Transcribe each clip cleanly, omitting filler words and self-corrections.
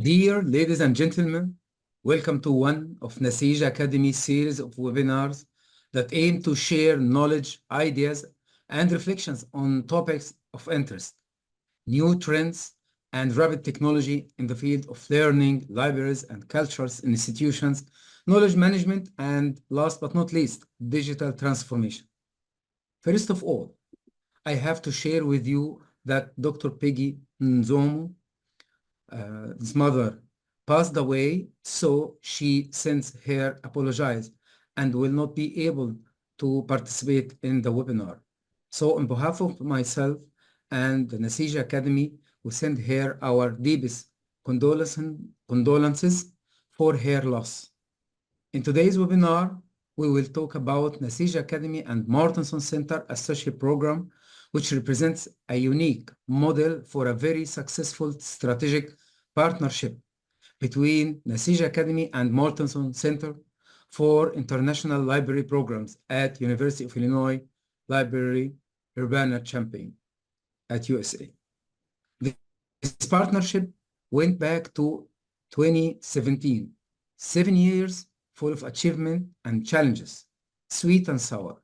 Dear ladies and gentlemen, welcome to one of Naseej Academy series of webinars that aim to share knowledge, ideas, and reflections on topics of interest, new trends, and rapid technology in the field of learning, libraries, and cultural institutions, knowledge management, and last but not least, digital transformation. First of all, I have to share with you that Dr. Peggy Nzomo, his mother, passed away, so she sends her apologize and will not be able to participate in the webinar. So on behalf of myself and the Naseej Academy, we send her our deepest condolences for her loss. In today's webinar, we will talk about Naseej Academy and Mortenson Center Associate Program, which represents a unique model for a very successful strategic partnership between Naseej Academy and Mortenson Center for International Library Programs at University of Illinois Library, Urbana-Champaign at USA. This partnership went back to 2017, 7 years full of achievement and challenges, sweet and sour.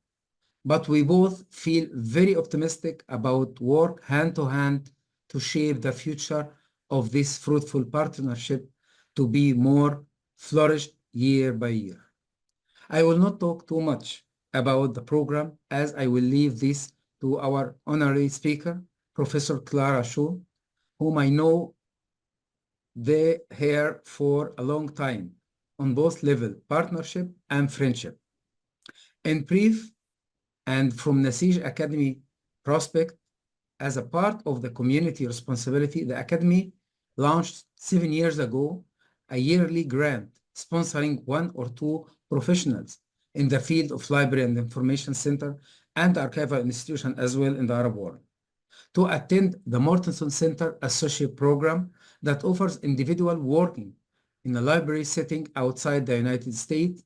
But we both feel very optimistic about work hand to hand to shape the future of this fruitful partnership to be more flourished year by year. I will not talk too much about the program as I will leave this to our honorary speaker, Professor Clara M, whom I know her for a long time on both level, partnership and friendship. In brief, and from Naseej Academy prospect, as a part of the community responsibility, the Academy launched 7 years ago a yearly grant sponsoring 1 or 2 professionals in the field of library and information center and archival institution as well in the Arab world to attend the Mortenson Center Associate Program that offers individual working in a library setting outside the United States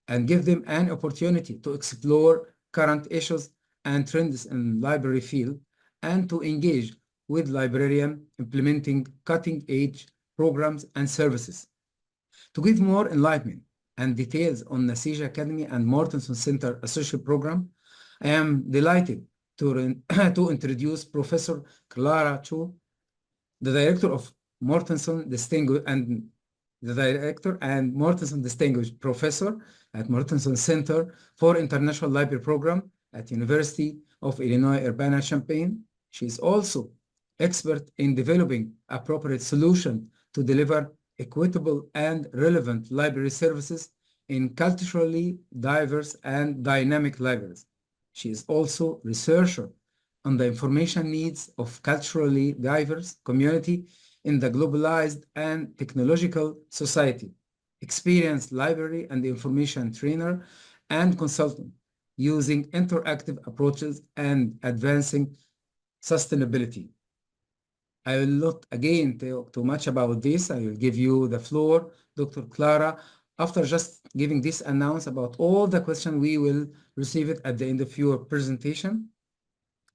and give them an opportunity to explore current issues and trends in library field and to engage with librarians implementing cutting-edge programs and services. To give more enlightenment and details on Naseej Academy and Mortenson Center Associate Program, I am delighted to introduce Professor Clara M, the Director of Mortenson Distinguished Professor at Mortenson Center for International Library Program at University of Illinois Urbana-Champaign. She is also expert in developing appropriate solutions to deliver equitable and relevant library services in culturally diverse and dynamic libraries. She is also a researcher on the information needs of culturally diverse community in the globalized and technological society, experienced library and information trainer and consultant using interactive approaches and advancing sustainability. I will not again talk too much about this. I will give you the floor, Dr. Clara. After just giving this announce about all the questions, we will receive it at the end of your presentation.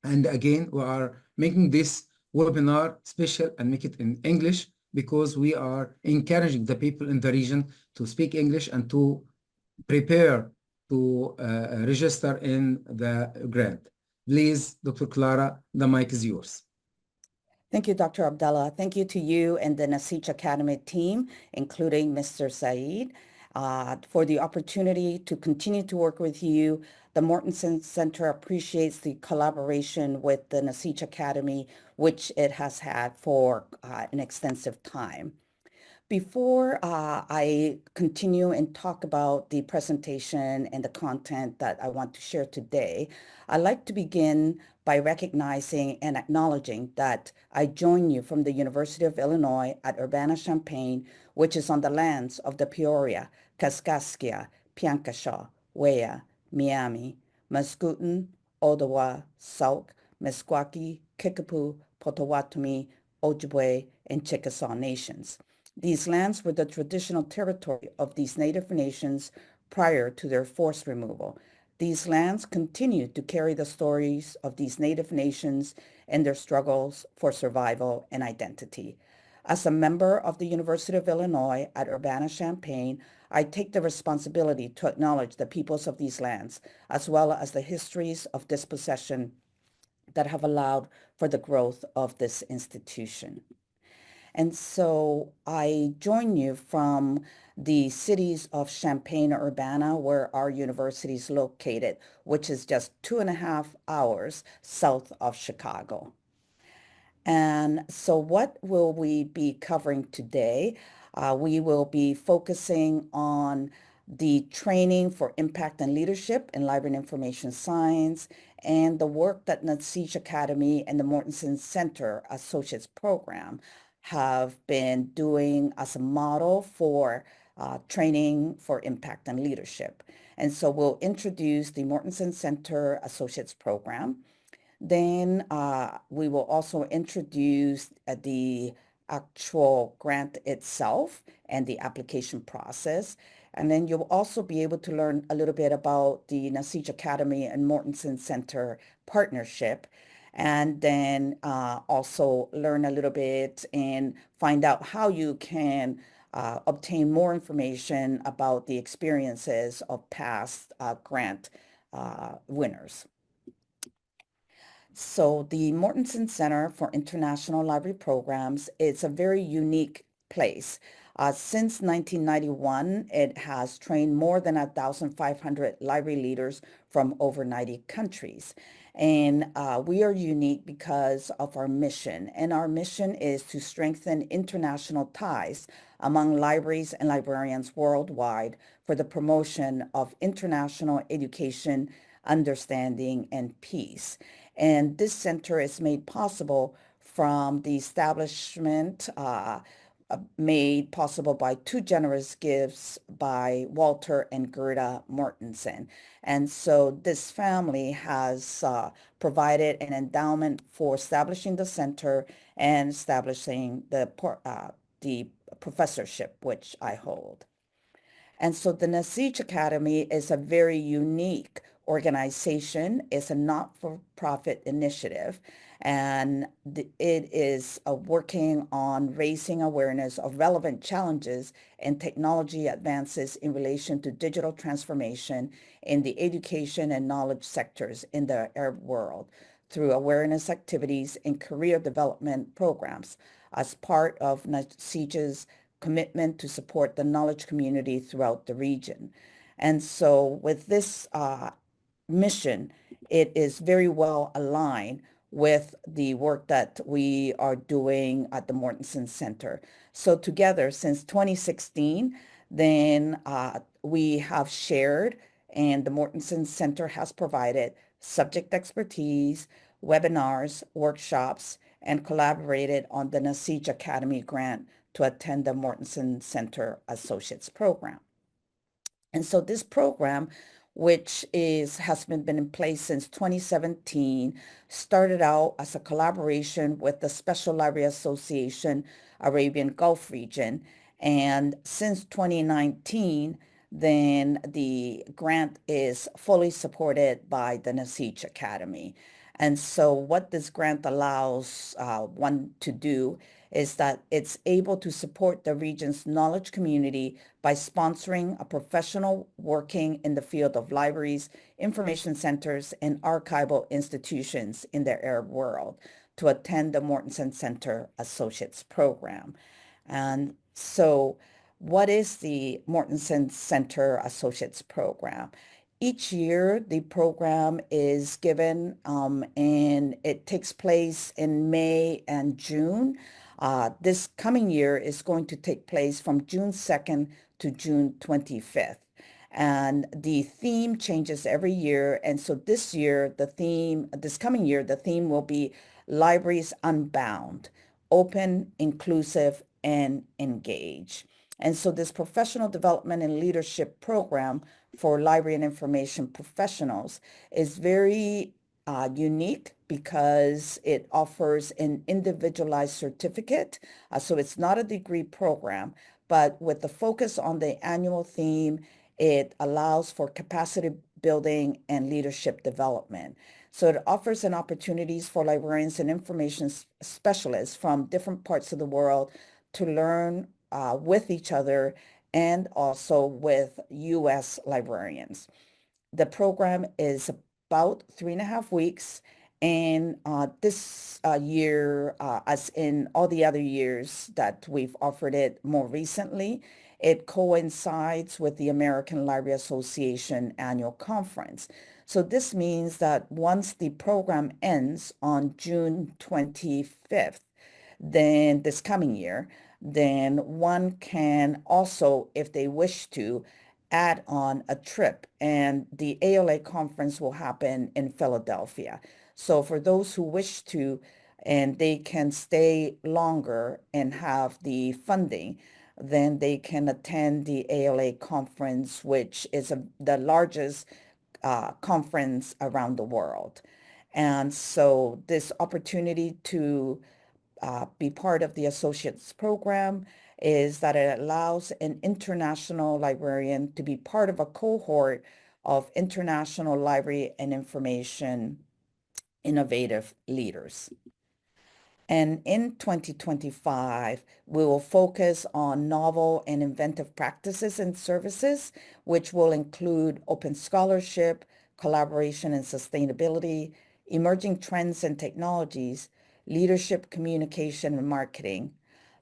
And again, we are making this webinar special and make it in English because we are encouraging the people in the region to speak English and to prepare to register in the grant. Please, Dr. Clara, the mic is yours. Thank you, Dr. Abdallah. Thank you to you and the Naseej Academy team, including Mr. Saeed, for the opportunity to continue to work with you. The Mortenson Center appreciates the collaboration with the Naseej Academy, which it has had for an extensive time. Before I continue and talk about the presentation and the content that I want to share today, I'd like to begin by recognizing and acknowledging that I join you from the University of Illinois at Urbana-Champaign, which is on the lands of the Peoria, Kaskaskia, Piankashaw, Wea, Miami, Mascoutin, Ottawa, Sauk, Meskwaki, Kickapoo, Potawatomi, Ojibwe, and Chickasaw nations. These lands were the traditional territory of these Native nations prior to their forced removal. These lands continue to carry the stories of these Native nations and their struggles for survival and identity. As a member of the University of Illinois at Urbana-Champaign, I take the responsibility to acknowledge the peoples of these lands, as well as the histories of dispossession that have allowed for the growth of this institution. And so I join you from the cities of Champaign, Urbana, where our university is located, which is just 2.5 hours south of Chicago. And so what will we be covering today? We will be focusing on the training for impact and leadership in library and information science and the work that Naseej Academy and the Mortenson Center Associates Program have been doing as a model for training for impact and leadership. And so we'll introduce the Mortenson Center Associates Program. Then we will also introduce the actual grant itself and the application process. And then you'll also be able to learn a little bit about the Naseej Academy and Mortenson Center partnership. And then also learn a little bit and find out how you can obtain more information about the experiences of past grant winners. So the Mortenson Center for International Library Programs is a very unique place. Since 1991, it has trained more than 1,500 library leaders from over 90 countries. And we are unique because of our mission. And our mission is to strengthen international ties among libraries and librarians worldwide for the promotion of international education, understanding, and peace. And this center is made possible from the establishment made possible by 2 generous gifts by Walter and Gerda Mortenson. And so this family has provided an endowment for establishing the center and establishing the professorship, which I hold. And so the Naseej Academy is a very unique organization. It's a not-for-profit initiative, and it is working on raising awareness of relevant challenges and technology advances in relation to digital transformation in the education and knowledge sectors in the Arab world through awareness activities and career development programs as part of Naseej's commitment to support the knowledge community throughout the region. And so with this mission, it is very well aligned with the work that we are doing at the Mortenson Center. So together since 2016, then we have shared, and the Mortenson Center has provided subject expertise, webinars, workshops, and collaborated on the Naseej Academy Grant to attend the Mortenson Center Associates Program. And so this program, which has been in place since 2017, started out as a collaboration with the Special Library Association, Arabian Gulf region. And since 2019, then the grant is fully supported by the Naseej Academy. And so what this grant allows one to do is that it's able to support the region's knowledge community by sponsoring a professional working in the field of libraries, information centers, and archival institutions in the Arab world to attend the Mortenson Center Associates Program. And so what is the Mortenson Center Associates Program? Each year, the program is given and it takes place in May and June. This coming year is going to take place from June 2nd to June 25th. And the theme changes every year. And so this coming year, the theme will be Libraries Unbound, Open, Inclusive, and Engage. And so this professional development and leadership program for library and information professionals is very unique because it offers an individualized certificate. So it's not a degree program, but with the focus on the annual theme, it allows for capacity building and leadership development. So it offers an opportunities for librarians and information specialists from different parts of the world to learn with each other and also with U.S. librarians. The program is about 3.5 weeks. And this year, as in all the other years that we've offered it more recently, it coincides with the American Library Association annual conference. So this means that once the program ends on June 25th, then this coming year, then one can also, if they wish to, add on a trip, and the ALA conference will happen in Philadelphia. So for those who wish to, and they can stay longer and have the funding, then they can attend the ALA conference, which is the largest conference around the world. And so this opportunity to be part of the associates program is that it allows an international librarian to be part of a cohort of international library and information innovative leaders. And in 2025, we will focus on novel and inventive practices and services, which will include open scholarship, collaboration and sustainability, emerging trends and technologies, leadership, communication, and marketing,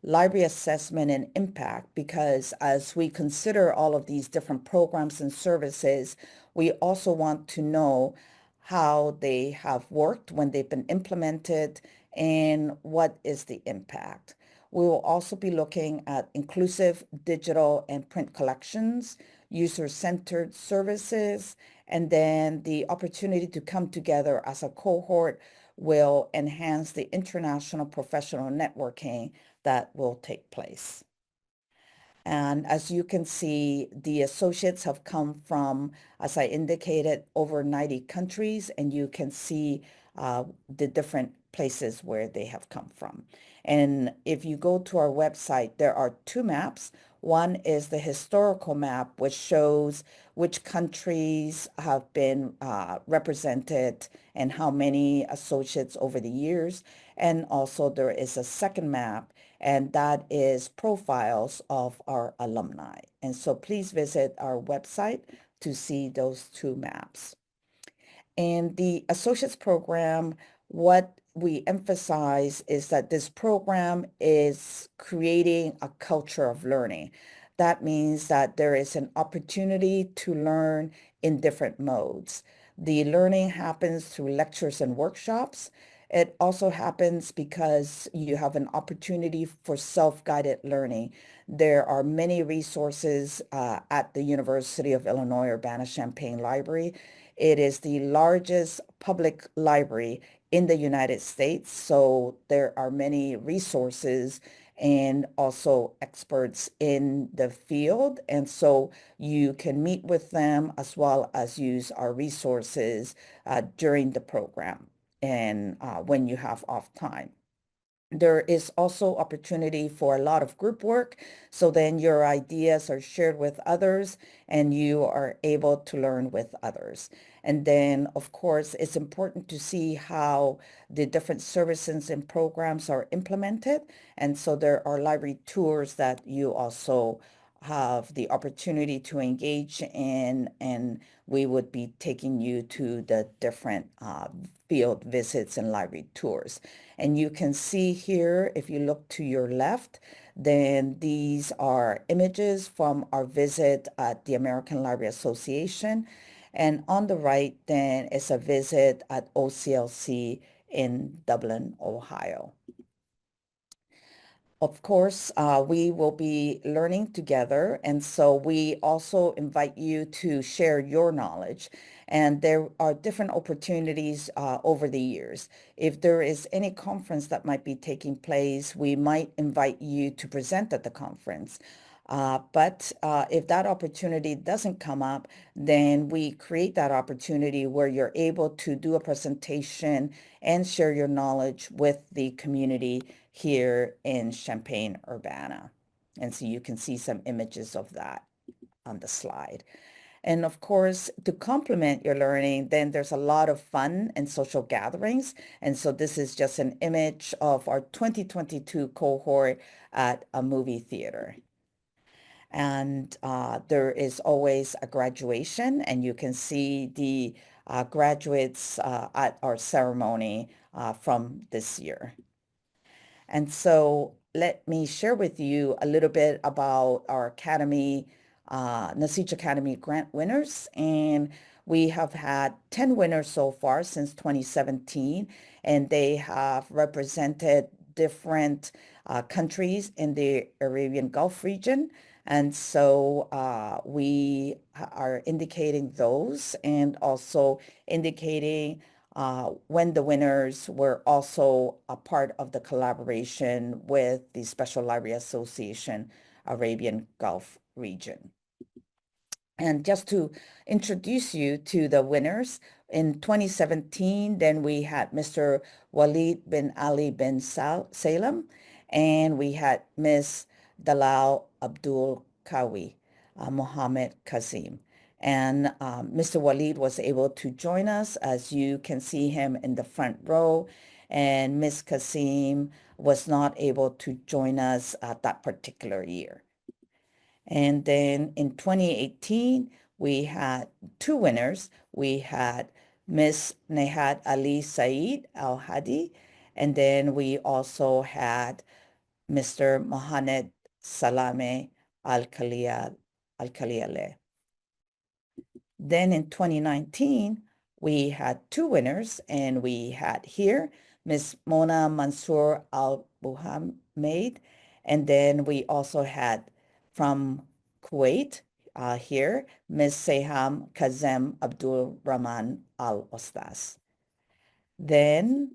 library assessment and impact, because as we consider all of these different programs and services, we also want to know how they have worked when they've been implemented and what is the impact. We will also be looking at inclusive digital and print collections, user-centered services, and then the opportunity to come together as a cohort will enhance the international professional networking that will take place. And as you can see, the associates have come from, as I indicated, over 90 countries, and you can see the different places where they have come from. And if you go to our website, there are 2 maps. One is the historical map, which shows which countries have been represented and how many associates over the years. And also there is a second map, and that is profiles of our alumni. And so please visit our website to see those 2 maps. And the associates program, what we emphasize is that this program is creating a culture of learning. That means that there is an opportunity to learn in different modes. The learning happens through lectures and workshops. It also happens because you have an opportunity for self-guided learning. There are many resources at the University of Illinois Urbana-Champaign Library. It is the largest public library in the United States, so there are many resources and also experts in the field. And so you can meet with them as well as use our resources during the program and when you have off time. There is also opportunity for a lot of group work, so then your ideas are shared with others and you are able to learn with others. And then, of course, it's important to see how the different services and programs are implemented. And so there are library tours that you also have the opportunity to engage in, and we would be taking you to the different field visits and library tours. And you can see here, if you look to your left, then these are images from our visit at the American Library Association. And on the right, then, is a visit at OCLC in Dublin, Ohio. Of course, we will be learning together, and so we also invite you to share your knowledge. And there are different opportunities over the years. If there is any conference that might be taking place, we might invite you to present at the conference. But if that opportunity doesn't come up, then we create that opportunity where you're able to do a presentation and share your knowledge with the community here in Champaign-Urbana. And so you can see some images of that on the slide. And of course, to complement your learning, then there's a lot of fun and social gatherings. And so this is just an image of our 2022 cohort at a movie theater. And there is always a graduation, and you can see the graduates at our ceremony from this year. And so let me share with you a little bit about our Academy, Naseej Academy Grant winners. And we have had 10 winners so far since 2017, and they have represented different countries in the Arabian Gulf region. And so we are indicating those and also indicating when the winners were also a part of the collaboration with the Special Library Association Arabian Gulf region. And just to introduce you to the winners, in 2017, then we had Mr. Walid bin Ali bin Salem, and we had Ms. Dalal Abdul Kawi, Mohammed Kazim. And Mr. Walid was able to join us, as you can see him in the front row, and Ms. Kazim was not able to join us at that particular year. And then in 2018, we had two winners. We had Ms. Nehat Ali Saeed Al-Hadi, and then we also had Mr. Mohamed Salame Al-Khaliyale. Then in 2019, we had two winners, and we had here Ms. Mona Mansour Al-Buhamed, and then we also had from Kuwait here, Ms. Seham Kazem Abdul Rahman Al-Ostas. Then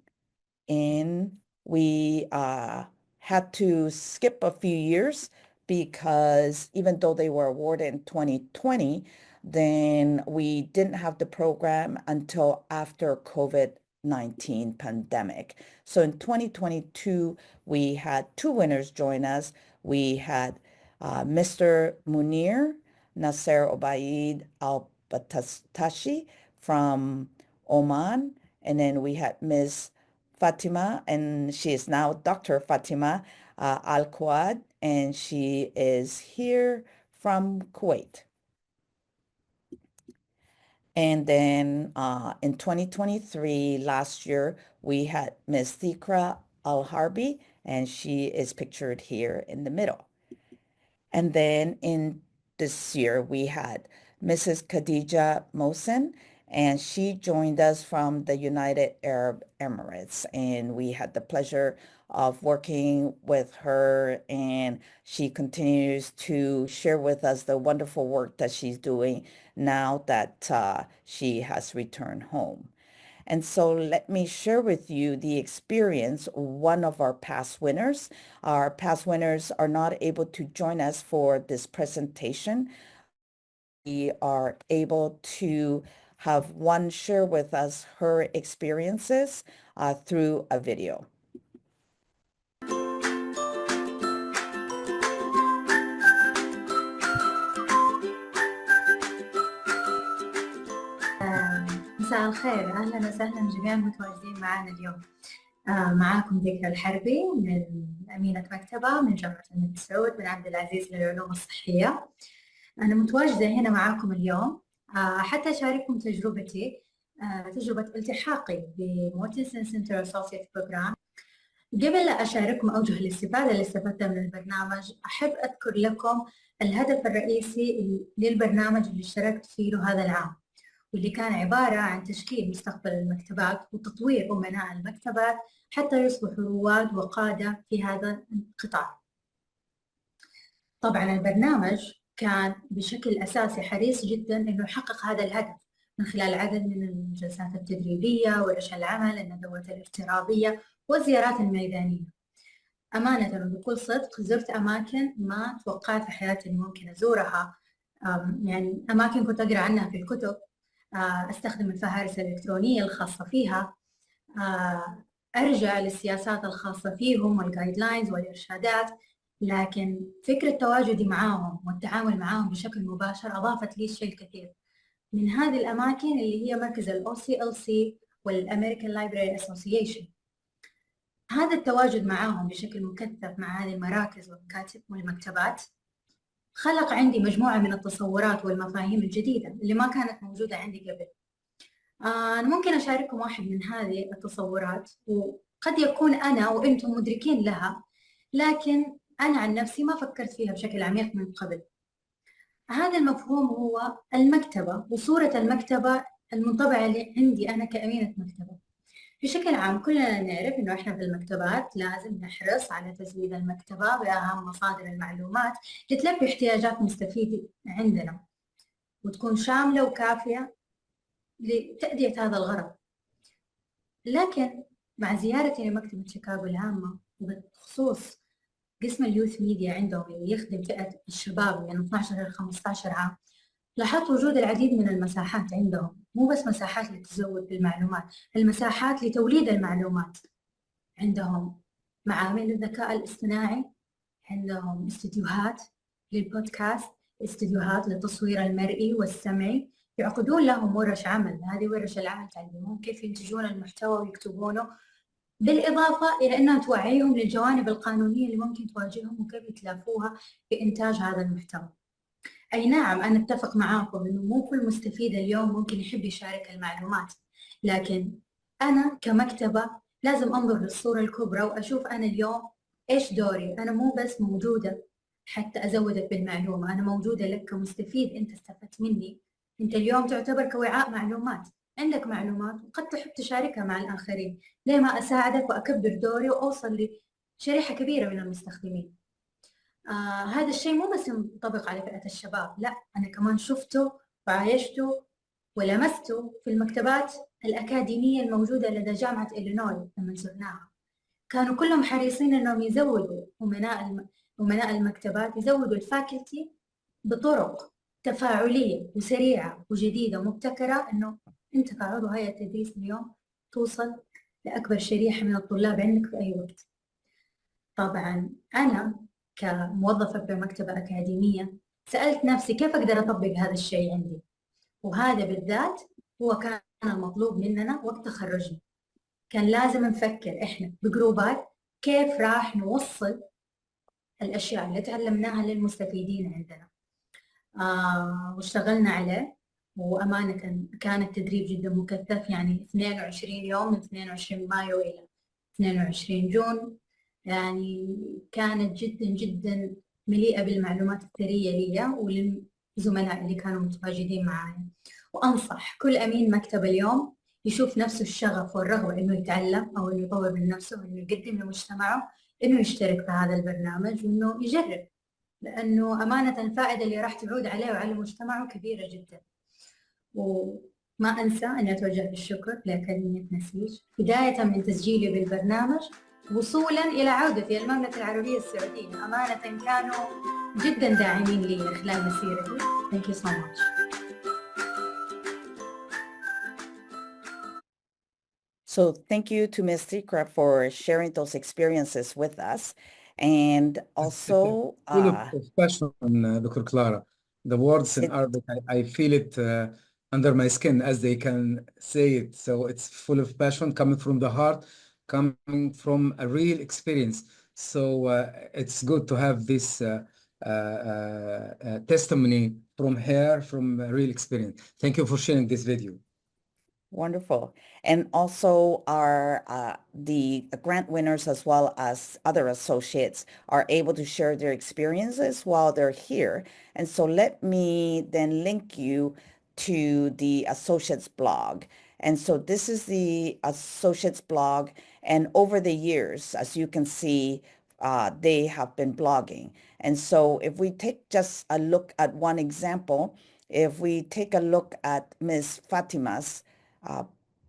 we had to skip a few years because even though they were awarded in 2020, then we didn't have the program until after COVID-19 pandemic. So in 2022, we had two winners join us. We had Mr. Munir Nasser Obaid Al-Batashti from Oman, and then we had Ms. Fatima, and she is now Dr. Fatima Al-Quad, and she is here from Kuwait. And then in 2023, last year, we had Ms. Thikra Al-Harbi, and she is pictured here in the middle. And then in this year, we had Mrs. Khadija Mohsen, and she joined us from the United Arab Emirates. And we had the pleasure of working with her, and she continues to share with us the wonderful work that she's doing now that she has returned home. And so let me share with you the experience of one of our past winners. Our past winners are not able to join us for this presentation. We are able to have one share with us her experiences through a video. مساء الخير، أهلا وسهلا جميع المتواجدين معنا اليوم. معاكم ذكرى الحربي من أمينة مكتبة من جامعة الملك سعود بن عبد العزيز للعلوم الصحية. أنا متواجدة هنا معاكم اليوم حتى أشارككم تجربتي، تجربة التحاقي بمورتنسون سنتر أسوسييت بروجرام. قبل لا أشارككم أوجه الاستفادة اللي استفدتها من البرنامج، أحب أذكر لكم الهدف الرئيسي للبرنامج اللي اشتركت فيه هذا العام، واللي كان عبارة عن تشكيل مستقبل المكتبات وتطوير أمناء المكتبات حتى يصبحوا رواد وقادة في هذا القطاع. طبعا البرنامج كان بشكل أساسي حريص جدا أنه يحقق هذا الهدف من خلال عدد من الجلسات التدريبية ورش العمل، الندوات الافتراضية والزيارات الميدانية. أمانة وبكل صدق زرت أماكن ما توقعت في حياتي أني ممكن أزورها، يعني أماكن كنت أقرأ عنها في الكتب، أستخدم الفهارس الإلكترونية الخاصة فيها، أرجع للسياسات الخاصة فيهم والجايد لاينز والإرشادات، لكن فكرة تواجدي معاهم والتعامل معاهم بشكل مباشر أضافت لي شيء كثير. من هذه الأماكن اللي هي مركز ال OCLC والأمريكان لايبراري أسوسيشن. هذا التواجد معاهم بشكل مكثف مع هذه المراكز والمكتبات خلق عندي مجموعة من التصورات والمفاهيم الجديدة اللي ما كانت موجودة عندي قبل. أنا ممكن أشارككم واحد من هذه التصورات، وقد يكون أنا وأنتم مدركين لها، لكن أنا عن نفسي ما فكرت فيها بشكل عميق من قبل. هذا المفهوم هو المكتبة وصورة المكتبة المنطبعة عندي أنا كأمينة مكتبة. بشكل عام كلنا نعرف إنه إحنا في المكتبات لازم نحرص على تزويد المكتبة بأهم مصادر المعلومات لتلبي احتياجات مستفيدي عندنا وتكون شاملة وكافية لتأدية هذا الغرض. لكن مع زيارتي لمكتبة شيكاغو العامة وبخصوص قسم اليوث ميديا عندهم اللي يخدم فئة الشباب من 12 إلى 15 عام، لاحظت وجود العديد من المساحات عندهم، مو بس مساحات للتزود بالمعلومات، المساحات لتوليد المعلومات. عندهم معامل الذكاء الاصطناعي، عندهم استديوهات للبودكاست، استديوهات للتصوير المرئي والسمعي، يعقدون لهم ورش عمل. هذه ورش العمل تعلمهم كيف ينتجون المحتوى ويكتبونه، بالإضافة إلى أنها توعيهم للجوانب القانونية اللي ممكن تواجههم وكيف يتلافوها بإنتاج هذا المحتوى. أي نعم، أنا أتفق معاكم إنه مو كل مستفيد اليوم ممكن يحب يشارك المعلومات، لكن أنا كمكتبة لازم أنظر للصورة الكبرى وأشوف أنا اليوم إيش دوري. أنا مو بس موجودة حتى أزودك بالمعلومة، أنا موجودة لك كمستفيد. أنت استفدت مني، أنت اليوم تعتبر كوعاء معلومات، عندك معلومات وقد تحب تشاركها مع الآخرين. ليه ما أساعدك وأكبر دوري وأوصل لشريحة كبيرة من المستخدمين؟ هذا الشيء مو بس ينطبق على فئة الشباب، لا، أنا كمان شفته وعايشته ولمسته في المكتبات الأكاديمية الموجودة لدى جامعة إلينوي. لما زرناها كانوا كلهم حريصين أنهم يزودوا أمناء المكتبات، يزودوا الفاكولتي بطرق تفاعلية وسريعة وجديدة ومبتكرة، أنه أنت كعضو هيئة التدريس اليوم توصل لأكبر شريحة من الطلاب عندك في أي وقت. طبعا أنا كموظفة في مكتبة أكاديمية سألت نفسي كيف أقدر أطبق هذا الشيء عندي، وهذا بالذات هو كان المطلوب مننا وقت تخرجنا. كان لازم نفكر إحنا بجروبات كيف راح نوصل الأشياء اللي تعلمناها للمستفيدين عندنا. واشتغلنا عليه، وأمانة كان التدريب جدا مكثف، يعني 22 يوم من 22 مايو إلى 22 جون. يعني كانت جدا جدا مليئة بالمعلومات الثرية لي وللزملاء اللي كانوا متواجدين معايا. وأنصح كل أمين مكتب اليوم يشوف نفسه الشغف والرغبة إنه يتعلم أو إنه يطور من نفسه وإنه يقدم لمجتمعه، إنه يشترك في هذا البرنامج وإنه يجرب، لأنه أمانة الفائدة اللي راح تعود عليه وعلى مجتمعه كبيرة جدا. وما أنسى أن أتوجه بالشكر لأكاديمية نسيج بداية من تسجيلي بالبرنامج وصولا إلى عودتي المملكة العربية السعودية. أمانة كانوا جدا داعمين لي خلال مسيرتي. Thank you so much. So thank you to Ms. Tikra for sharing those experiences with us. And also, full of passion, Dr. Clara. The words in it- Arabic, I feel it under my skin, as they can say it. So it's full of passion, coming from the heart, coming from a real experience. So it's good to have this testimony from her, from a real experience. Thank you for sharing this video. Wonderful. And also the grant winners as well as other associates are able to share their experiences while they're here. And so let me then link you to the associates blog. And so this is the associates blog. And over the years, as you can see, they have been blogging. And so if we take just a look at one example, if we take a look at Ms. Fatima's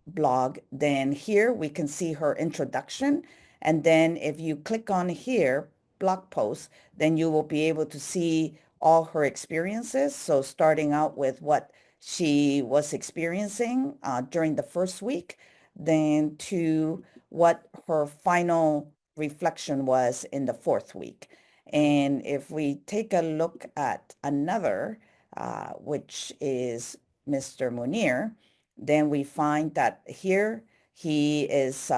blog, then here we can see her introduction. And then if you click on here, blog post, then you will be able to see all her experiences. So starting out with what she was experiencing during the first week, then to what her final reflection was in the fourth week. And if we take a look at another, which is Mr. Munir, then we find that here he is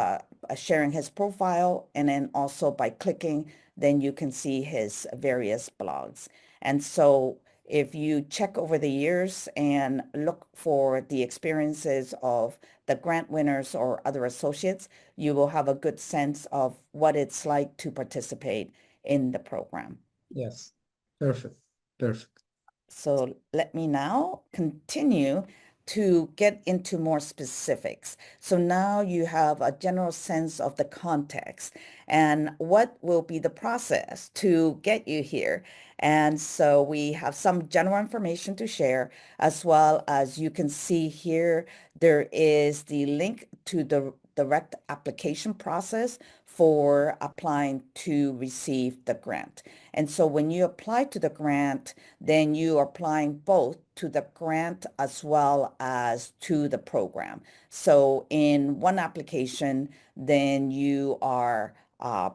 sharing his profile, and then also by clicking, then you can see his various blogs. And so if you check over the years and look for the experiences of the grant winners or other associates, you will have a good sense of what it's like to participate in the program. Yes, perfect, perfect. So let me now continue to get into more specifics. So now you have a general sense of the context and what will be the process to get you here. And so we have some general information to share, as well as you can see here, there is the link to the direct application process for applying to receive the grant. And so when you apply to the grant, then you are applying both to the grant as well as to the program. So in one application, then you are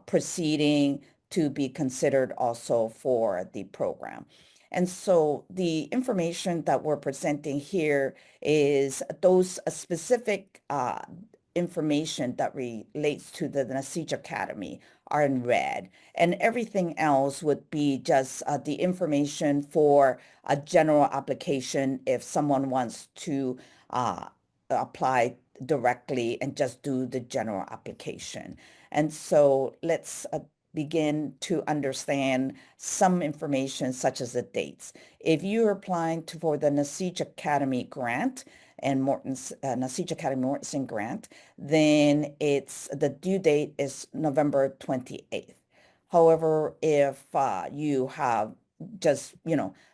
proceeding to be considered also for the program. And so the information that we're presenting here is those specific information that relates to the Naseej Academy are in red, and everything else would be just the information for a general application if someone wants to apply directly and just do the general application. And so let's begin to understand some information such as the dates. If you're applying for the Naseej Academy Grant and Naseej Academy Mortenson Grant, then the due date is November 28th. However, if you have just,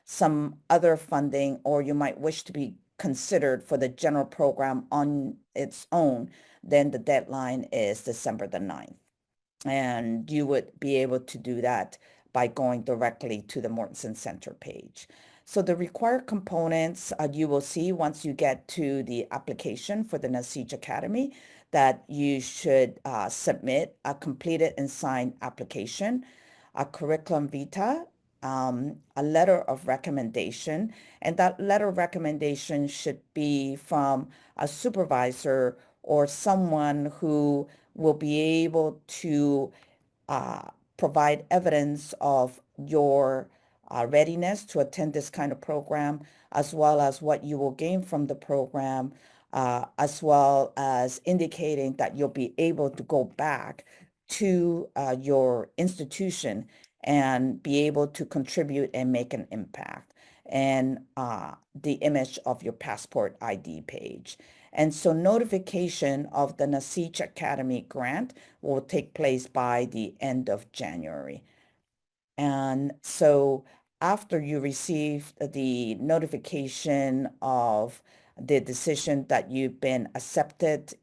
some other funding, or you might wish to be considered for the general program on its own, then the deadline is December the 9th. And you would be able to do that by going directly to the Mortenson Center page. So the required components you will see once you get to the application for the Naseej Academy, that you should submit a completed and signed application, a curriculum vitae, a letter of recommendation, and that letter of recommendation should be from a supervisor or someone who will be able to provide evidence of your readiness to attend this kind of program, as well as what you will gain from the program, as well as indicating that you'll be able to go back to your institution and be able to contribute and make an impact, and the image of your passport ID page. And so notification of the Naseej Academy Grant will take place by the end of January. And so after you receive the notification of the decision that you've been accepted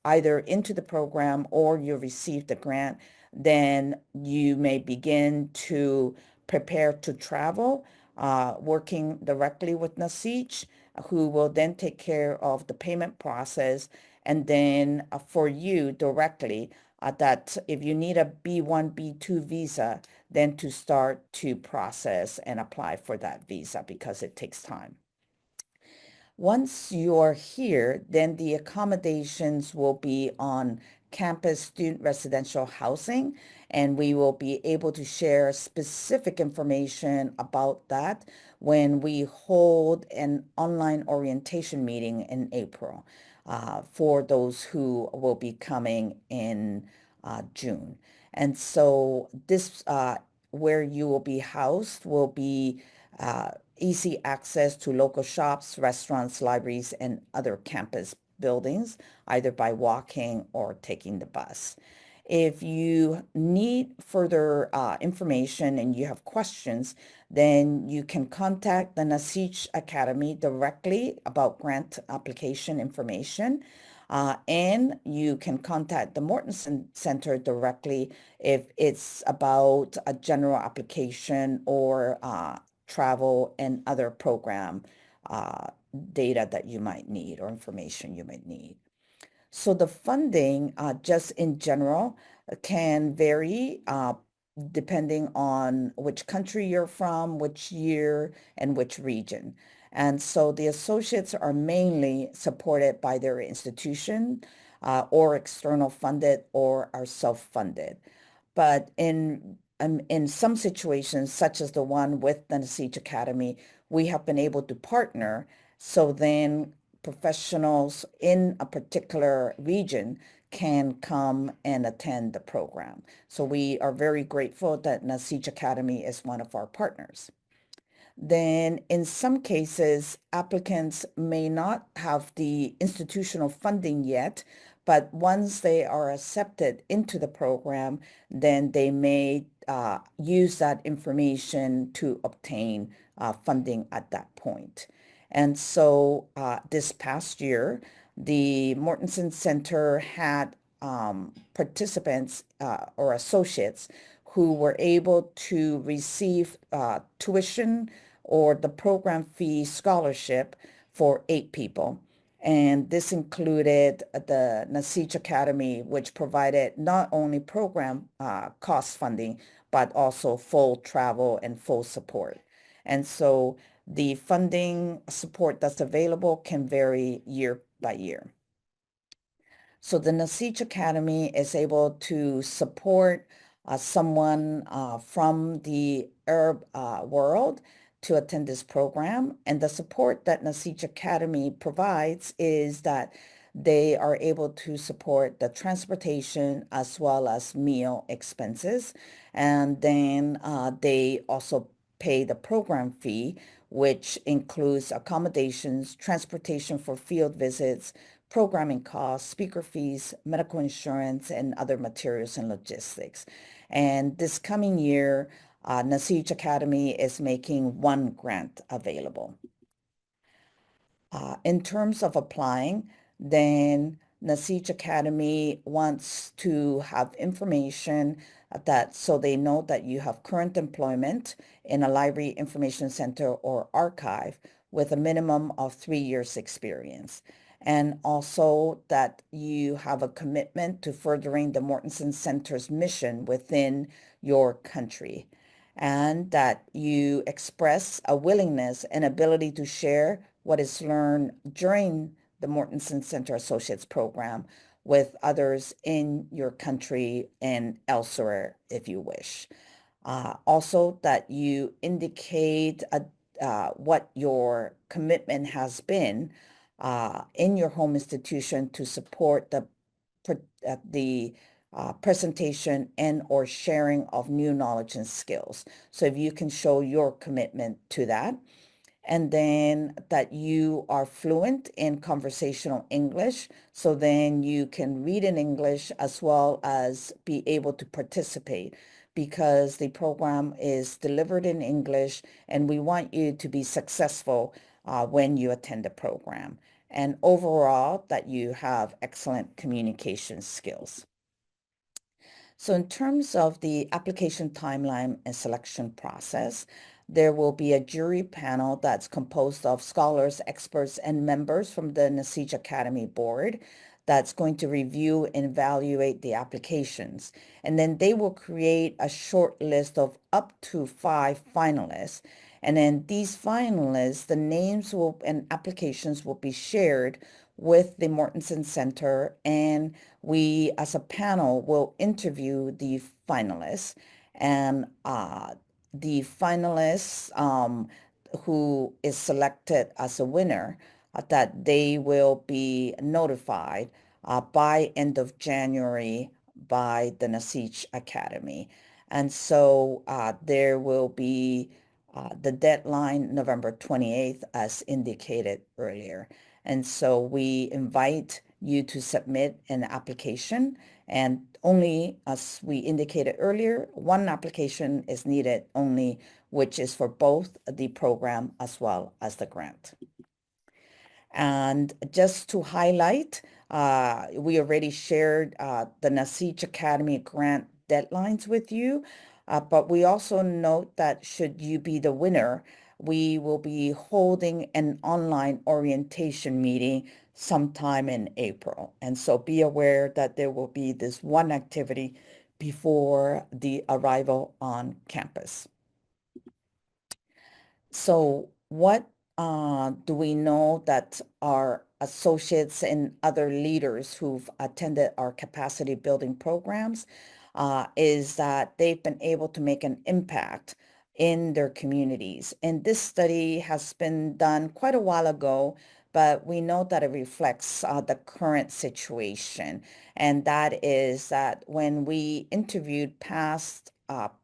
either into the program or you received the grant, then you may begin to prepare to travel, working directly with Nasiij, who will then take care of the payment process. And then for you directly, that if you need a B1, B2 visa, then to start to process and apply for that visa, because it takes time. Once you're here, then the accommodations will be on campus student residential housing, and we will be able to share specific information about that when we hold an online orientation meeting in April for those who will be coming in June. And so this, where you will be housed, will be easy access to local shops, restaurants, libraries, and other campus buildings, either by walking or taking the bus. If you need further information and you have questions, then you can contact the Naseej Academy directly about grant application information. And you can contact the Mortenson Center directly if it's about a general application or travel and other program data that you might need or information you might need. So the funding, just in general, can vary depending on which country you're from, which year, and which region. And so the associates are mainly supported by their institution or external funded or are self-funded. But in some situations, such as the one with the Naseej Academy, we have been able to partner. So then professionals in a particular region can come and attend the program. So we are very grateful that Naseej Academy is one of our partners. Then in some cases, applicants may not have the institutional funding yet, but once they are accepted into the program, then they may use that information to obtain funding at that point. And so this past year, the Mortenson Center had participants or associates who were able to receive tuition or the program fee scholarship for 8 people. And this included the Naseej Academy, which provided not only program cost funding, but also full travel and full support. And so the funding support that's available can vary year by year. So the Naseej Academy is able to support someone from the Arab world to attend this program. And the support that Naseej Academy provides is that they are able to support the transportation as well as meal expenses. And then they also pay the program fee, which includes accommodations, transportation for field visits, programming costs, speaker fees, medical insurance, and other materials and logistics. And this coming year, Naseej Academy is making 1 grant available. In terms of applying, then Naseej Academy wants to have information that so they know that you have current employment in a library, information center, or archive with a minimum of 3 years experience. And also that you have a commitment to furthering the Mortenson Center's mission within your country, and that you express a willingness and ability to share what is learned during the Mortenson Center Associates Program with others in your country and elsewhere if you wish. Also that you indicate what your commitment has been in your home institution to support the presentation and or sharing of new knowledge and skills. So if you can show your commitment to that, and then that you are fluent in conversational English, so then you can read in English as well as be able to participate, because the program is delivered in English and we want you to be successful when you attend the program. And overall, that you have excellent communication skills. So in terms of the application timeline and selection process, there will be a jury panel that's composed of scholars, experts, and members from the Naseej Academy Board that's going to review and evaluate the applications. And then they will create a short list of up to 5 finalists. And then these finalists, the names and applications will be shared with the Mortenson Center, and we as a panel will interview the finalists, and the finalists who is selected as a winner, that they will be notified by end of January by the Naseej Academy. And so there will be the deadline November 28th as indicated earlier. And so we invite you to submit an application, and only, as we indicated earlier, 1 application is needed only, which is for both the program as well as the grant. And just to highlight, we already shared the Naseej Academy Grant deadlines with you, but we also note that should you be the winner, we will be holding an online orientation meeting sometime in April. And so be aware that there will be this 1 activity before the arrival on campus. So what do we know that our associates and other leaders who've attended our capacity building programs is that they've been able to make an impact in their communities. And this study has been done quite a while ago, but we know that it reflects the current situation. And that is that when we interviewed past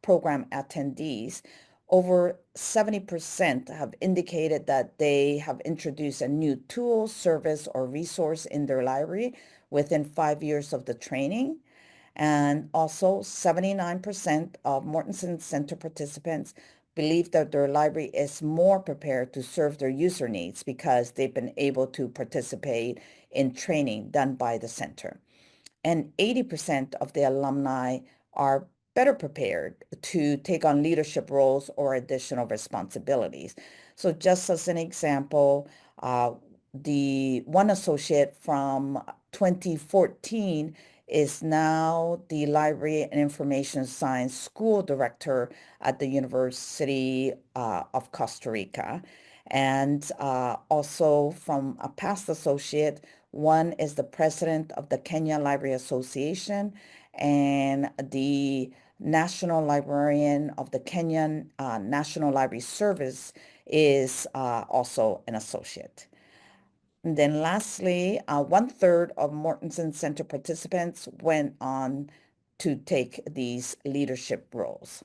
program attendees, over 70% have indicated that they have introduced a new tool, service, or resource in their library within 5 years of the training. And also 79% of Mortenson Center participants believe that their library is more prepared to serve their user needs because they've been able to participate in training done by the center. And 80% of the alumni are better prepared to take on leadership roles or additional responsibilities. So just as an example, the one associate from 2014 is now the Library and Information Science School Director at the University of Costa Rica. And also from a past associate, one is the president of the Kenya Library Association and the National Librarian of the Kenyan National Library Service is also an associate. And then lastly, 1/3 of Mortenson Center participants went on to take these leadership roles.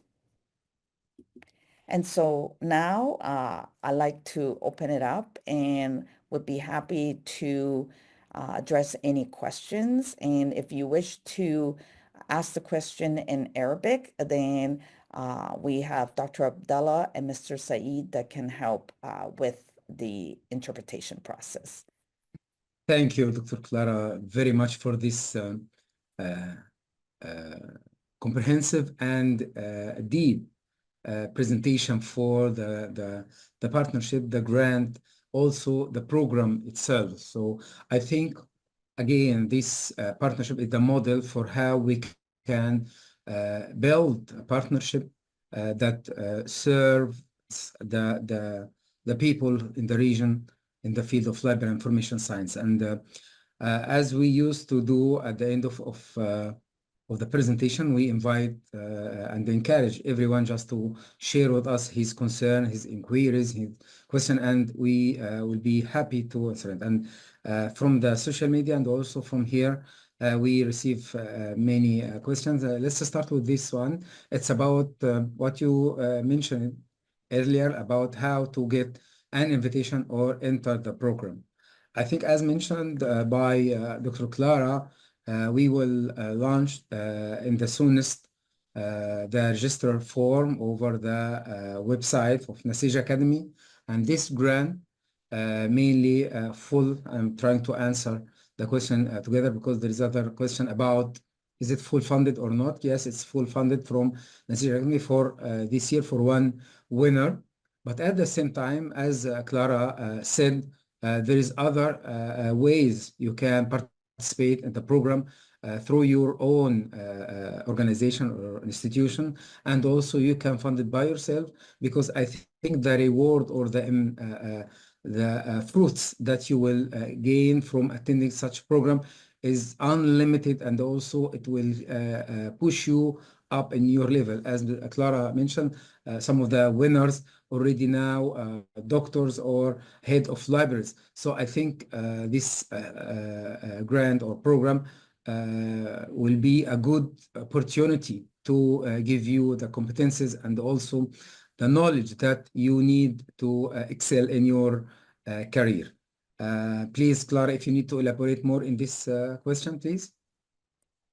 And so now I'd like to open it up and would be happy to address any questions. And if you wish to ask the question in Arabic, then we have Dr. Abdallah and Mr. Saeed that can help with the interpretation process. Thank you, Dr. Clara, very much for this comprehensive and deep presentation for the partnership, the grant, also the program itself. So I think, again, this partnership is the model for how we can build a partnership that serves the people in the region in the field of library and information science. And as we used to do at the end of the presentation, we invite and encourage everyone just to share with us his concern, his inquiries, his question, and we will be happy to answer it. And from the social media and also from here, we receive many questions. Let's start with this one. It's about what you mentioned earlier about how to get an invitation or enter the program. I think as mentioned by Dr. Clara, we will launch in the soonest the register form over the website of Naseej Academy. And this grant mainly full, I'm trying to answer the question together because there is other question about is it full funded or not? Yes, it's full funded from Naseej Academy for this year for one winner. But at the same time, as Clara said, there is other ways you can participate in the program through your own organization or institution, and also you can fund it by yourself, because I think the reward or the fruits that you will gain from attending such program is unlimited, and also it will push you up in your level. As Clara mentioned, some of the winners already now doctors or head of libraries. So I think this grant or program will be a good opportunity to give you the competences and also the knowledge that you need to excel in your career. Please, Clara, if you need to elaborate more in this question, please.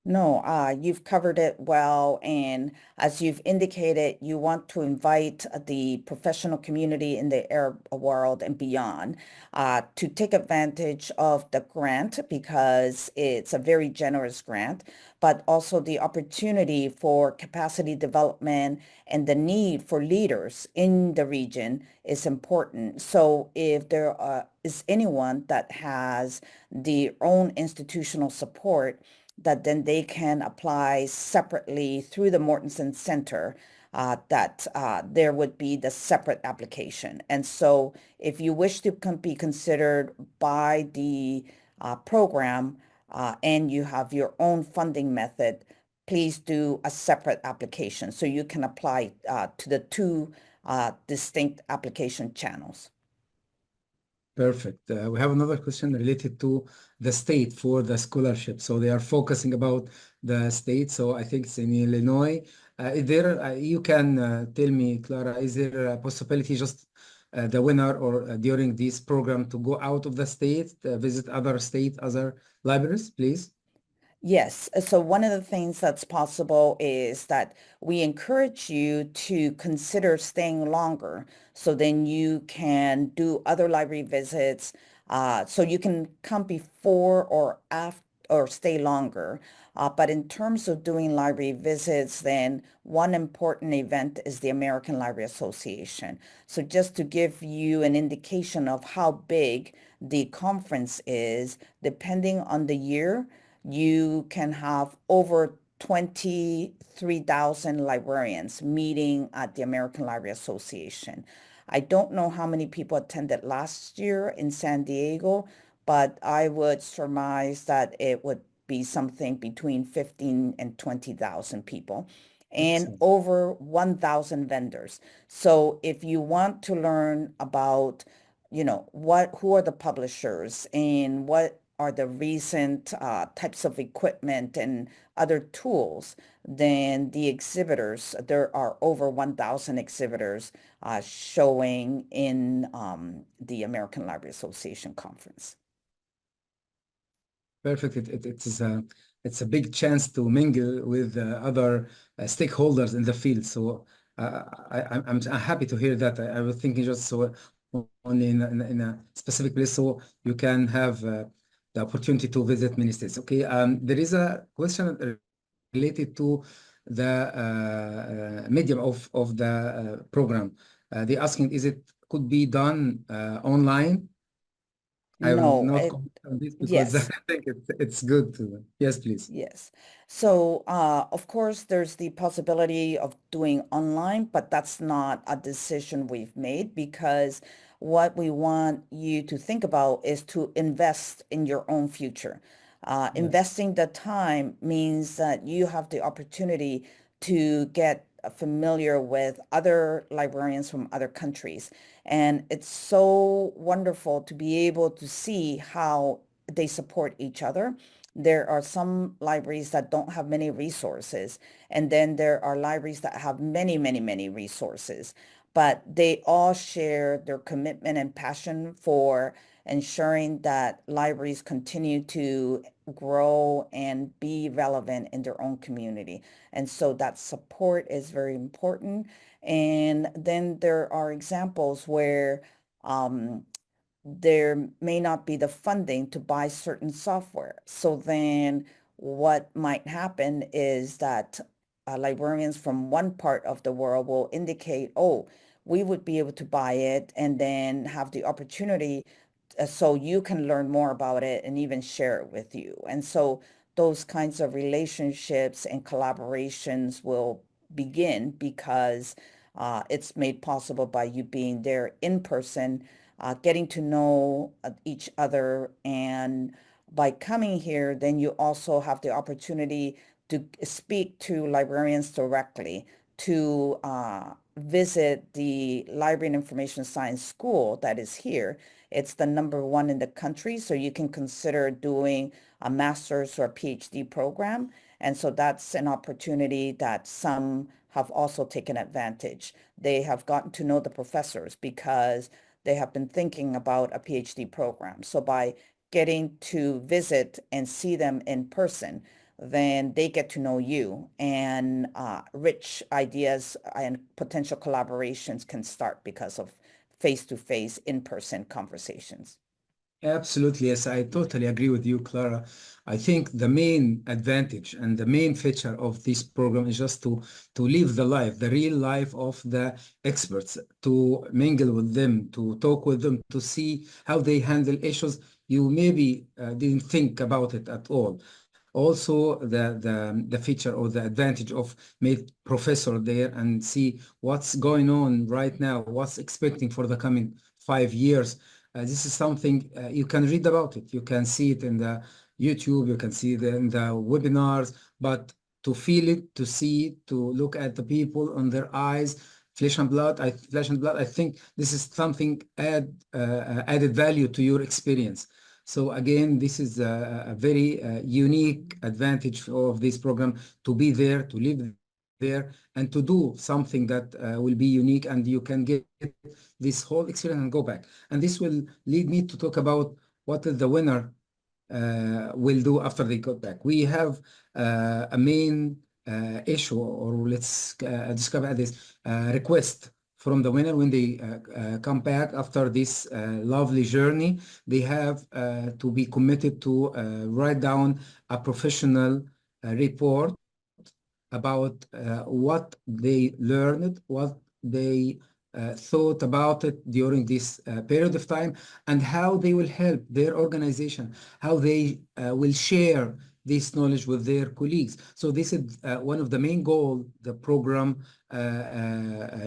No, you've covered it well. And as you've indicated, you want to invite the professional community in the Arab world and beyond to take advantage of the grant, because it's a very generous grant, but also the opportunity for capacity development and the need for leaders in the region is important. So if there is anyone that has their own institutional support, that then they can apply separately through the Mortenson Center that there would be the separate application. And so if you wish to be considered by the program and you have your own funding method, please do a separate application so you can apply to the two distinct application channels. Perfect. We have another question related to the state for the scholarship. So they are focusing about the state. So I think it's in Illinois. Is there, you can tell me, Clara, is there a possibility just the winner or during this program to go out of the state, visit other state, other libraries, please? Yes. So one of the things that's possible is that we encourage you to consider staying longer. So then you can do other library visits. So you can come before or after or stay longer. But in terms of doing library visits, then one important event is the American Library Association. So just to give you an indication of how big the conference is, depending on the year, you can have over 23,000 librarians meeting at the American Library Association. I don't know how many people attended last year in San Diego, but I would surmise that it would be something between 15 and 20,000 people and Excellent. over 1,000 vendors. So if you want to learn about, who are the publishers and what are the recent types of equipment and other tools, then the exhibitors, there are over 1,000 exhibitors showing in the American Library Association conference. Perfect. It's a big chance to mingle with other stakeholders in the field. So I'm happy to hear that. I was thinking just so only in a specific place, so you can have the opportunity to visit many states. Okay. There is a question related to the medium of the program. They asking, could be done online? I will No, not comment on this because yes. I think it's good to. Yes, please. Yes. So, of course, there's the possibility of doing online, but that's not a decision we've made because what we want you to think about is to invest in your own future. Yes. Investing the time means that you have the opportunity to get familiar with other librarians from other countries. And it's so wonderful to be able to see how they support each other. There are some libraries that don't have many resources, and then there are libraries that have many, many, many resources, but they all share their commitment and passion for ensuring that libraries continue to grow and be relevant in their own community. And so that support is very important. And then there are examples where there may not be the funding to buy certain software. So then what might happen is that librarians from one part of the world will indicate, oh, we would be able to buy it and then have the opportunity so you can learn more about it and even share it with you. And so those kinds of relationships and collaborations will begin because it's made possible by you being there in person, getting to know each other. And by coming here, then you also have the opportunity to speak to librarians directly, to visit the Library and Information Science School that is here. It's the #1 in the country, so you can consider doing a master's or a PhD program. And so that's an opportunity that some have also taken advantage. They have gotten to know the professors because they have been thinking about a PhD program. So by getting to visit and see them in person, then they get to know you, and rich ideas and potential collaborations can start because of face-to-face, in-person conversations. Absolutely, yes, I totally agree with you, Clara. I think the main advantage and the main feature of this program is just to live the life, the real life of the experts, to mingle with them, to talk with them, to see how they handle issues you maybe didn't think about it at all. also the feature or the advantage of made professor there and see what's going on right now, what's expecting for the coming 5 years. This is something you can read about it. You can see it in the YouTube, you can see it in the webinars, but to feel it, to see it, to look at the people on their eyes, flesh and blood, I think this is something added value to your experience. So again, this is a very unique advantage of this program, to be there, to live there, and to do something that will be unique, and you can get this whole experience and go back. And this will lead me to talk about what the winner will do after they got back. We have a main issue, or let's describe it as request from the winner when they come back after this lovely journey. They have to be committed to write down a professional report about what they learned, what they thought about it during this period of time, and how they will help their organization, how they will share this knowledge with their colleagues. So this is one of the main goals the program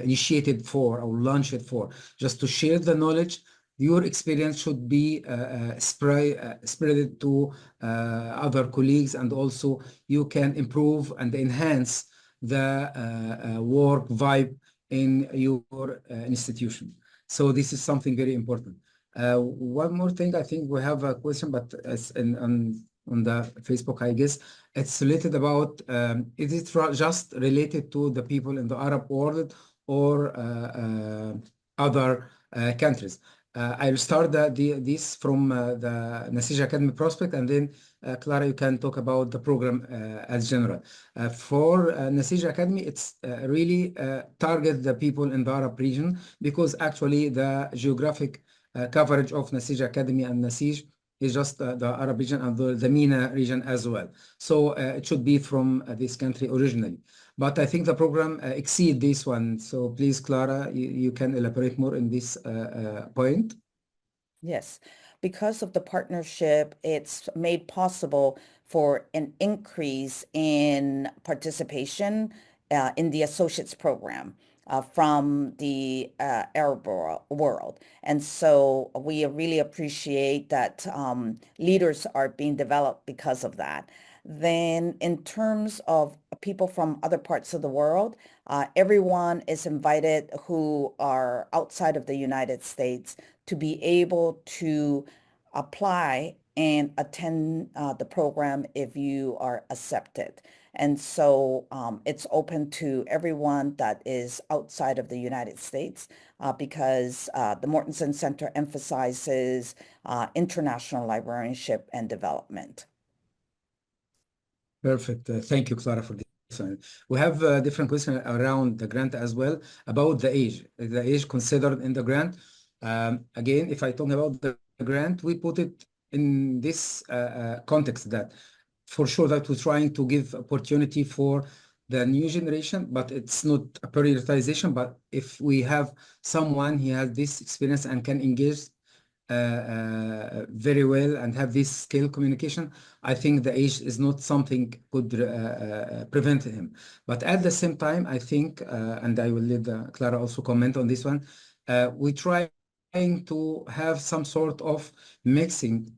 initiated for or launched for, just to share the knowledge. Your experience should be spread to other colleagues, and also you can improve and enhance the work vibe in your institution. So this is something very important. One more thing, I think we have a question, but it's on the Facebook, I guess. It's related about, is it just related to the people in the Arab world or other countries? I'll start this from the Naseej Academy prospect, and then Clara, you can talk about the program as general. For Naseej Academy, it's really target the people in the Arab region, because actually the geographic coverage of Naseej Academy and Naseej is just the Arab region and the MENA region as well. So it should be from this country originally. But I think the program exceeds this one. So please, Clara, you can elaborate more in this point. Yes, because of the partnership, it's made possible for an increase in participation in the associates program from the Arab world. And so we really appreciate that leaders are being developed because of that. Then in terms of people from other parts of the world, everyone is invited who are outside of the United States to be able to apply and attend the program if you are accepted. And so it's open to everyone that is outside of the United States because the Mortenson Center emphasizes international librarianship and development. Perfect. Thank you, Clara, for this. We have a different question around the grant as well, about the age considered in the grant. Again, if I talk about the grant, we put it in this context that for sure that we're trying to give opportunity for the new generation, but it's not a prioritization. But if we have someone who has this experience and can engage very well and have this skill communication, I think the age is not something could prevent him. But at the same time, I think, and I will let Clara also comment on this one, we trying to have some sort of mixing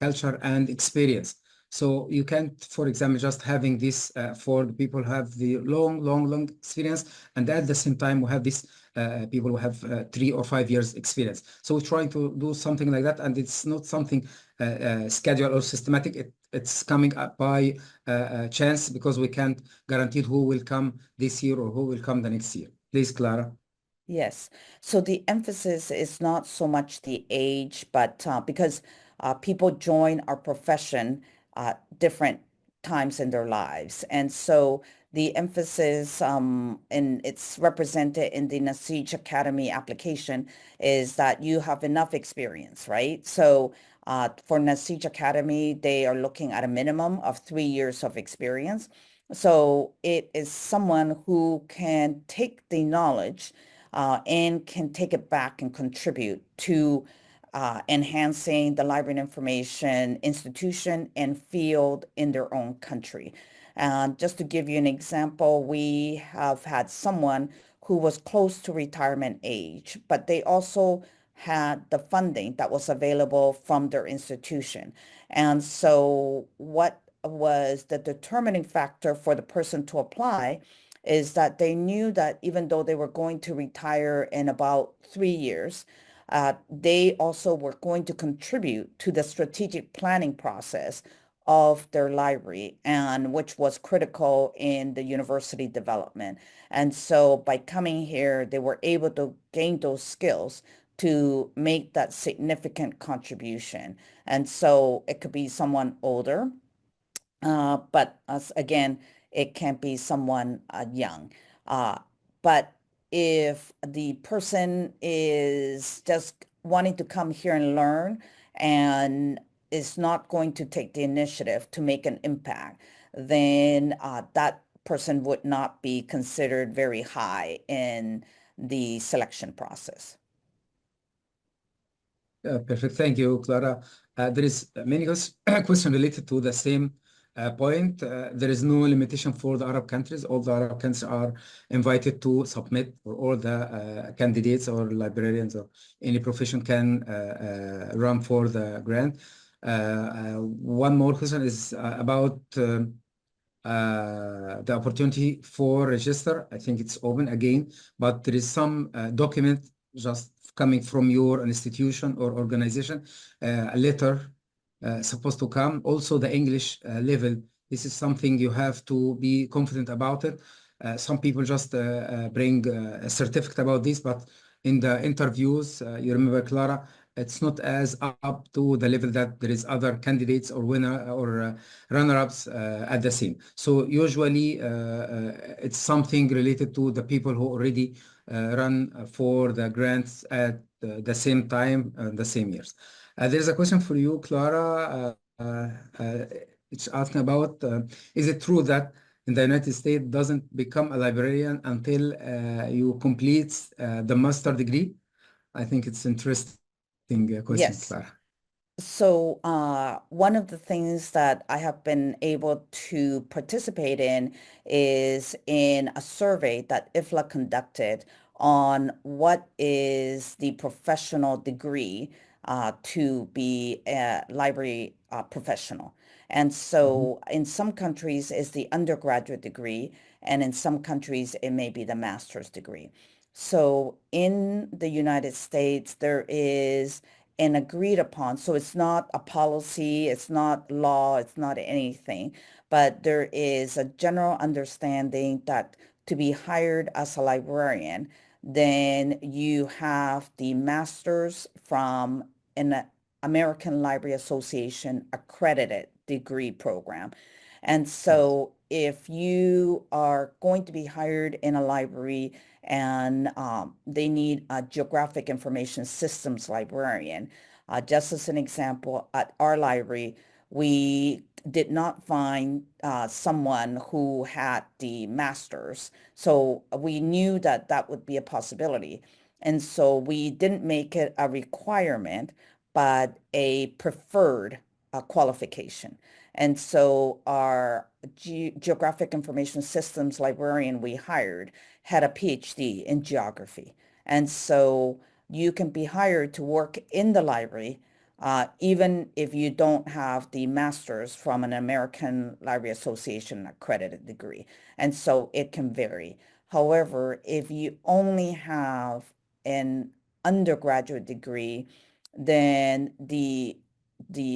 culture and experience. So you can't, for example, just having this for the people who have the long experience, and at the same time we have this people who have 3 or 5 years experience. So we're trying to do something like that, and it's not something scheduled or systematic. It's coming up by chance, because we can't guarantee who will come this year or who will come the next year. Please, Clara. Yes. So the emphasis is not so much the age, but because people join our profession different times in their lives. And so the emphasis, and it's represented in the Naseej Academy application, is that you have enough experience, right? So for Naseej Academy, they are looking at a minimum of 3 years of experience. So it is someone who can take the knowledge and can take it back and contribute to enhancing the library and information institution and field in their own country. Just to give you an example, we have had someone who was close to retirement age, but they also had the funding that was available from their institution. And so what was the determining factor for the person to apply is that they knew that even though they were going to retire in about 3 years, they also were going to contribute to the strategic planning process of their library, and which was critical in the university development. And so by coming here, they were able to gain those skills to make that significant contribution. And so it could be someone older, but again, it can be someone young. But if the person is just wanting to come here and learn and is not going to take the initiative to make an impact, then that person would not be considered very high in the selection process. Perfect. Thank you, Clara. There is many questions related to the same point. There is no limitation for the Arab countries. All the Arab countries are invited to submit, or all the candidates or librarians or any profession can run for the grant. One more question is about the opportunity for register. I think it's open again, but there is some document just coming from your institution or organization, a letter supposed to come. Also the English level, this is something you have to be confident about it. Some people just bring a certificate about this, but in the interviews, you remember, Clara, it's not as up to the level that there is other candidates or winner or runner-ups at the same. So usually it's something related to the people who already run for the grants at the same time, the same years. There's a question for you, Clara. It's asking about, is it true that in the United States doesn't become a librarian until you complete the master degree? I think it's interesting question, Yes. Clara. So one of the things that I have been able to participate in is in a survey that IFLA conducted on what is the professional degree to be a library professional. And so in some countries it's the undergraduate degree, and in some countries it may be the master's degree. So in the United States, there is an agreed upon, so it's not a policy, it's not law, it's not anything, but there is a general understanding that to be hired as a librarian, then you have the master's from an American Library Association accredited degree program. And so if you are going to be hired in a library and they need a geographic information systems librarian, just as an example, at our library, we did not find someone who had the master's. So we knew that that would be a possibility. And so we didn't make it a requirement, but a preferred qualification. And so our geographic information systems librarian we hired had a PhD in geography. And so you can be hired to work in the library even if you don't have the master's from an American Library Association accredited degree. And so it can vary. However, if you only have an undergraduate degree, then the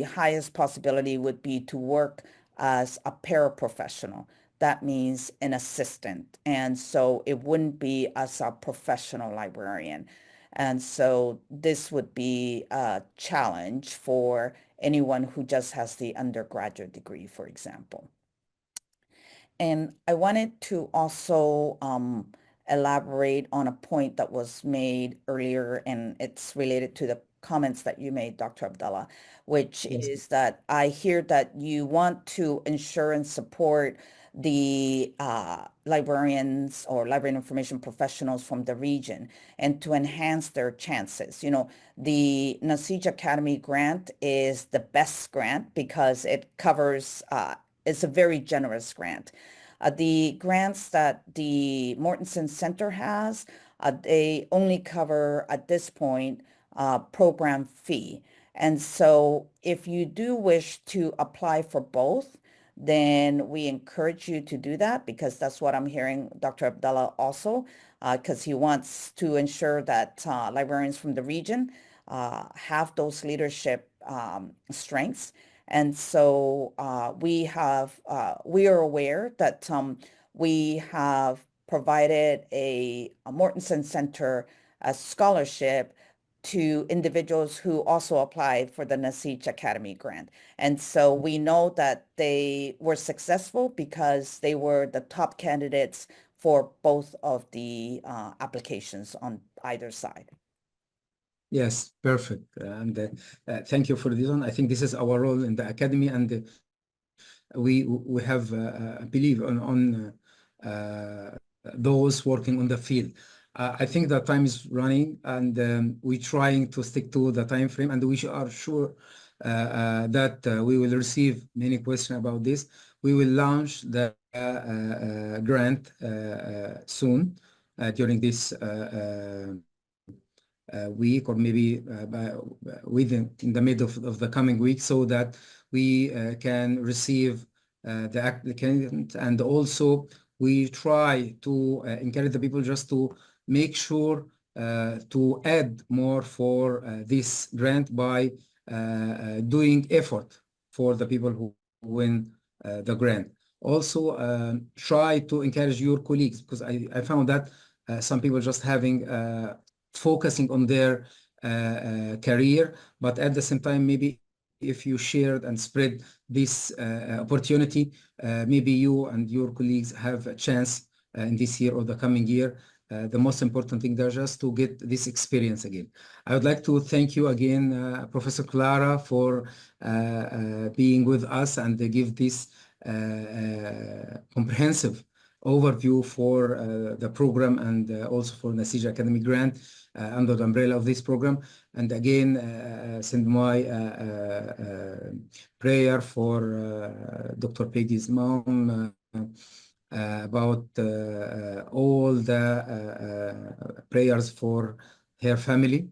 highest possibility would be to work as a paraprofessional. That means an assistant. And so it wouldn't be as a professional librarian. And so this would be a challenge for anyone who just has the undergraduate degree, for example. And I wanted to also elaborate on a point that was made earlier, and it's related to the comments that you made, Dr. Abdallah, which Yes. is that I hear that you want to ensure and support the librarians or library information professionals from the region and to enhance their chances. You know, the Naseej Academy Grant is the best grant because it covers, it's a very generous grant. The grants that the Mortenson Center has, they only cover at this point program fee. And so if you do wish to apply for both, then we encourage you to do that because that's what I'm hearing Dr. Abdallah also, because he wants to ensure that librarians from the region have those leadership strengths. And so we are aware that we have provided a Mortenson Center scholarship to individuals who also applied for the Naseej Academy Grant. And so we know that they were successful because they were the top candidates for both of the applications on either side. Yes, perfect. And thank you for this one. I think this is our role in the Academy, and we have believe on those working on the field. I think the time is running, and we're trying to stick to the time frame, and we are sure that we will receive many questions about this. We will launch the grant soon during this week, or maybe within in the middle of the coming week, so that we can receive the applicant. And also we try to encourage the people just to make sure to add more for this grant by doing effort for the people who win the grant. Also try to encourage your colleagues, because I found that some people just having focusing on their career, but at the same time, maybe if you shared and spread this opportunity, maybe you and your colleagues have a chance in this year or the coming year. The most important thing there just to get this experience again. I would like to thank you again, Professor Clara, for being with us and give this comprehensive overview for the program, and also for Naseej Academy Grant under the umbrella of this program. And again, send my prayer for Dr. Peggy's mom, about all the prayers for her family.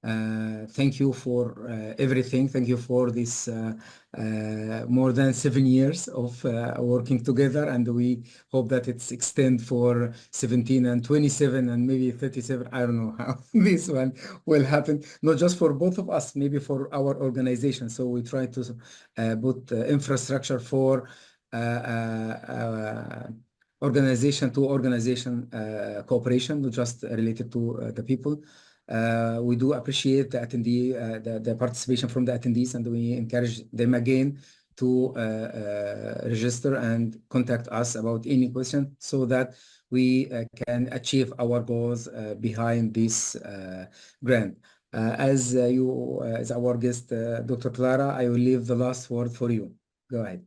Thank you for everything. Thank you for this more than 7 years of working together, and we hope that it's extend for 17 and 27 and maybe 37. I don't know how this one will happen, not just for both of us, maybe for our organization. So we try to put infrastructure for organization to organization cooperation, not just related to the people. We do appreciate the attendee, the participation from the attendees, and we encourage them again to register and contact us about any question, so that we can achieve our goals behind this grant. As our guest, Dr. Clara, I will leave the last word for you. Go ahead.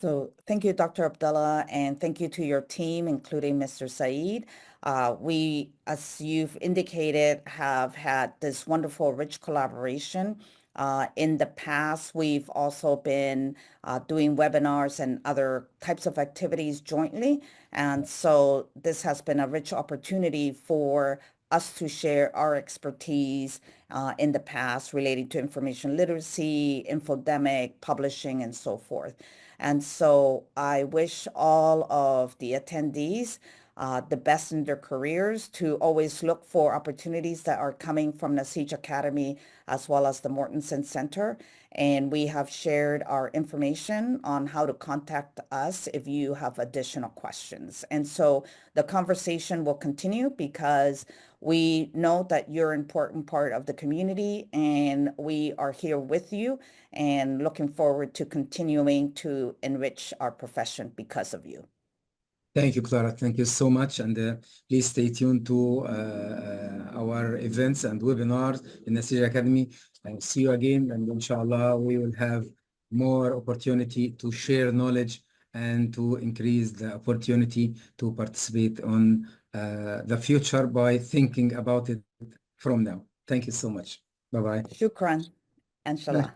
So thank you, Dr. Abdallah, and thank you to your team, including Mr. Saeed. We, as you've indicated, have had this wonderful, rich collaboration. In the past, we've also been doing webinars and other types of activities jointly. And so this has been a rich opportunity for us to share our expertise in the past relating to information literacy, infodemic, publishing, and so forth. And so I wish all of the attendees the best in their careers, to always look for opportunities that are coming from Naseej Academy as well as the Mortenson Center. And we have shared our information on how to contact us if you have additional questions. And so the conversation will continue, because we know that you're an important part of the community, and we are here with you and looking forward to continuing to enrich our profession because of you. Thank you, Clara. Thank you so much. And please stay tuned to our events and webinars in Naseej Academy. And see you again. And inshallah, we will have more opportunity to share knowledge and to increase the opportunity to participate on the future by thinking about it from now. Thank you so much. Bye-bye. Shukran. Inshallah.